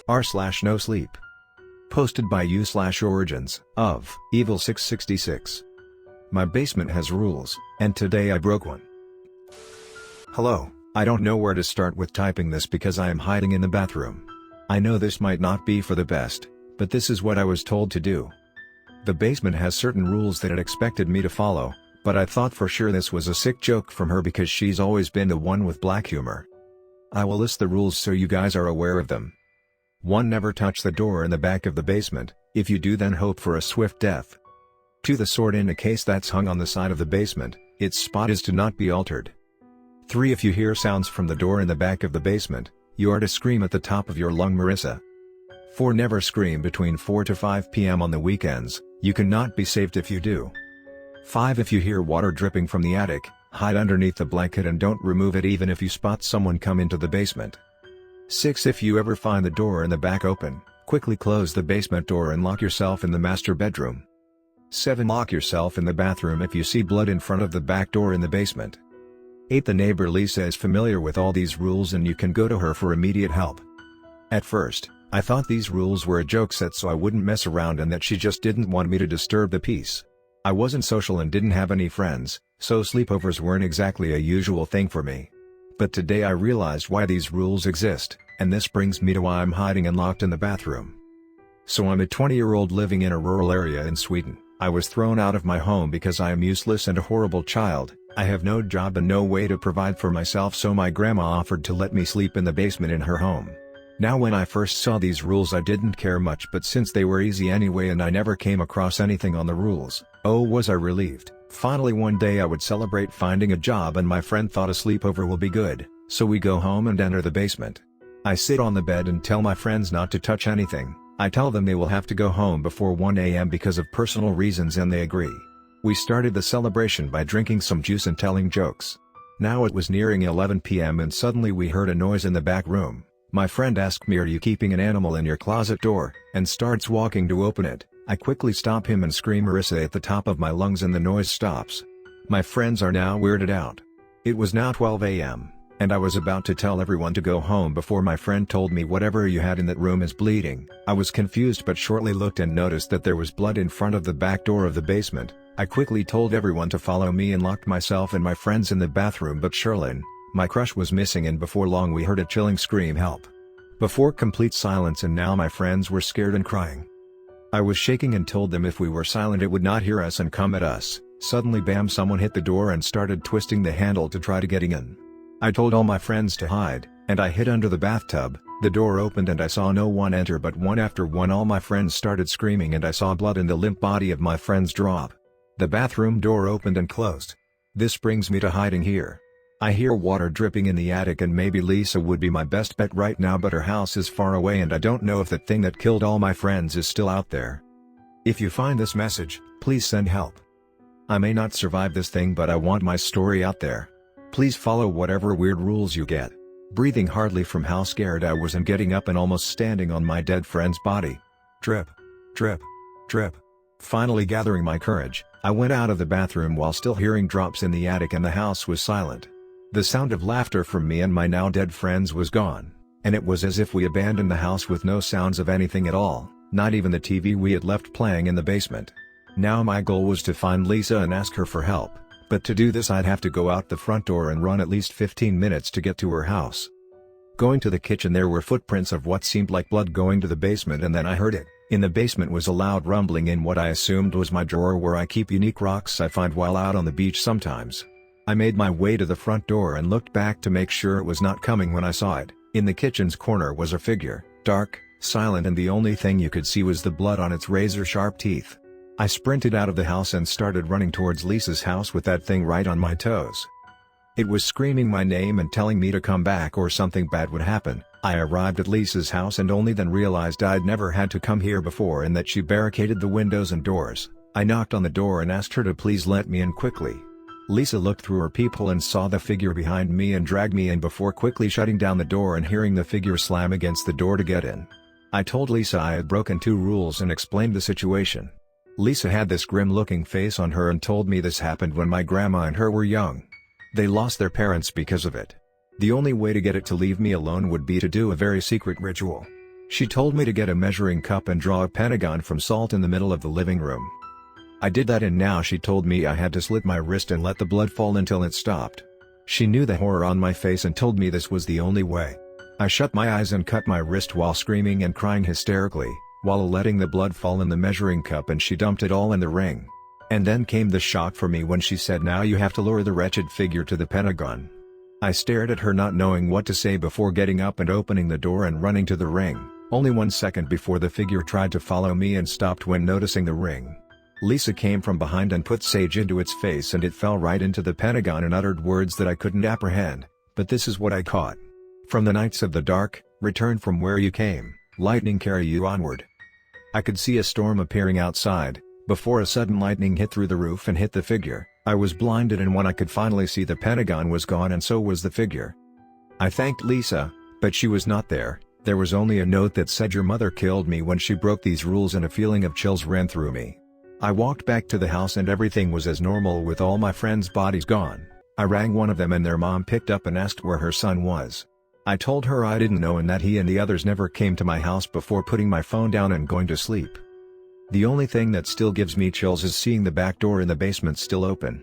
r/NoSleep. Posted by u/origins of Evil666. My basement has rules, and today I broke one. Hello, I don't know where to start with typing this because I am hiding in the bathroom. I know this might not be for the best, but this is what I was told to do. The basement has certain rules that it expected me to follow, but I thought for sure this was a sick joke from her because she's always been the one with black humor. I will list the rules so you guys are aware of them. 1. Never touch the door in the back of the basement. If you do, then hope for a swift death. 2. The sword in a case that's hung on the side of the basement, its spot is to not be altered. 3. If you hear sounds from the door in the back of the basement, you are to scream at the top of your lung, Marissa. 4. Never scream between 4 to 5 p.m. on the weekends, you cannot be saved if you do. 5. If you hear water dripping from the attic, hide underneath the blanket and don't remove it even if you spot someone come into the basement. 6. If you ever find the door in the back open, quickly close the basement door and lock yourself in the master bedroom. 7. Lock yourself in the bathroom if you see blood in front of the back door in the basement. 8. The neighbor Lisa is familiar with all these rules and you can go to her for immediate help. At first, I thought these rules were a joke set so I wouldn't mess around and that she just didn't want me to disturb the peace. I wasn't social and didn't have any friends, so sleepovers weren't exactly a usual thing for me. But today I realized why these rules exist, and this brings me to why I'm hiding and locked in the bathroom. So I'm a 20-year-old living in a rural area in Sweden. I was thrown out of my home because I am useless and a horrible child. I have no job and no way to provide for myself, so my grandma offered to let me sleep in the basement in her home. Now when I first saw these rules I didn't care much, but since they were easy anyway and I never came across anything on the rules, oh was I relieved. Finally one day I would celebrate finding a job and my friend thought a sleepover will be good, so we go home and enter the basement. I sit on the bed and tell my friends not to touch anything. I tell them they will have to go home before 1 a.m. because of personal reasons and they agree. We started the celebration by drinking some juice and telling jokes. Now it was nearing 11 p.m. and suddenly we heard a noise in the back room. My friend asked me, "Are you keeping an animal in your closet door?" and starts walking to open it. I quickly stop him and scream Marissa at the top of my lungs and the noise stops. My friends are now weirded out. It was now 12 a.m., and I was about to tell everyone to go home before my friend told me, "Whatever you had in that room is bleeding." I was confused but shortly looked and noticed that there was blood in front of the back door of the basement. I quickly told everyone to follow me and locked myself and my friends in the bathroom, but Sherlyn, my crush, was missing, and before long we heard a chilling scream, "Help!" Before complete silence, and now my friends were scared and crying. I was shaking and told them if we were silent it would not hear us and come at us. Suddenly bam, someone hit the door and started twisting the handle to try to getting in. I told all my friends to hide, and I hid under the bathtub. The door opened and I saw no one enter, but one after one all my friends started screaming and I saw blood in the limp body of my friend's drop. The bathroom door opened and closed. This brings me to hiding here. I hear water dripping in the attic and maybe Lisa would be my best bet right now, but her house is far away and I don't know if that thing that killed all my friends is still out there. If you find this message, please send help. I may not survive this thing, but I want my story out there. Please follow whatever weird rules you get. Breathing hardly from how scared I was and getting up and almost standing on my dead friend's body. Drip. Drip. Drip. Finally gathering my courage, I went out of the bathroom while still hearing drops in the attic and the house was silent. The sound of laughter from me and my now dead friends was gone, and it was as if we abandoned the house with no sounds of anything at all, not even the TV we had left playing in the basement. Now my goal was to find Lisa and ask her for help, but to do this I'd have to go out the front door and run at least 15 minutes to get to her house. Going to the kitchen, there were footprints of what seemed like blood going to the basement, and then I heard it. In the basement was a loud rumbling in what I assumed was my drawer where I keep unique rocks I find while out on the beach sometimes. I made my way to the front door and looked back to make sure it was not coming when I saw it. In the kitchen's corner was a figure, dark, silent, and the only thing you could see was the blood on its razor-sharp teeth. I sprinted out of the house and started running towards Lisa's house with that thing right on my toes. It was screaming my name and telling me to come back or something bad would happen. I arrived at Lisa's house and only then realized I'd never had to come here before and that she barricaded the windows and doors. I knocked on the door and asked her to please let me in quickly. Lisa looked through her peephole and saw the figure behind me and dragged me in before quickly shutting down the door and hearing the figure slam against the door to get in. I told Lisa I had broken 2 rules and explained the situation. Lisa had this grim-looking face on her and told me this happened when my grandma and her were young. They lost their parents because of it. The only way to get it to leave me alone would be to do a very secret ritual. She told me to get a measuring cup and draw a pentagon from salt in the middle of the living room. I did that, and now she told me I had to slit my wrist and let the blood fall until it stopped. She knew the horror on my face and told me this was the only way. I shut my eyes and cut my wrist while screaming and crying hysterically, while letting the blood fall in the measuring cup, and she dumped it all in the ring. And then came the shock for me when she said, "Now you have to lower the wretched figure to the pentagon." I stared at her, not knowing what to say, before getting up and opening the door and running to the ring, only 1 second before the figure tried to follow me and stopped when noticing the ring. Lisa came from behind and put sage into its face, and it fell right into the pentagon and uttered words that I couldn't apprehend, but this is what I caught. "From the nights of the dark, return from where you came, lightning carry you onward." I could see a storm appearing outside, before a sudden lightning hit through the roof and hit the figure. I was blinded, and when I could finally see, the pentagon was gone and so was the figure. I thanked Lisa, but she was not there. There was only a note that said, "Your mother killed me when she broke these rules," and a feeling of chills ran through me. I walked back to the house and everything was as normal with all my friends' bodies gone. I rang one of them and their mom picked up and asked where her son was. I told her I didn't know and that he and the others never came to my house before putting my phone down and going to sleep. The only thing that still gives me chills is seeing the back door in the basement still open.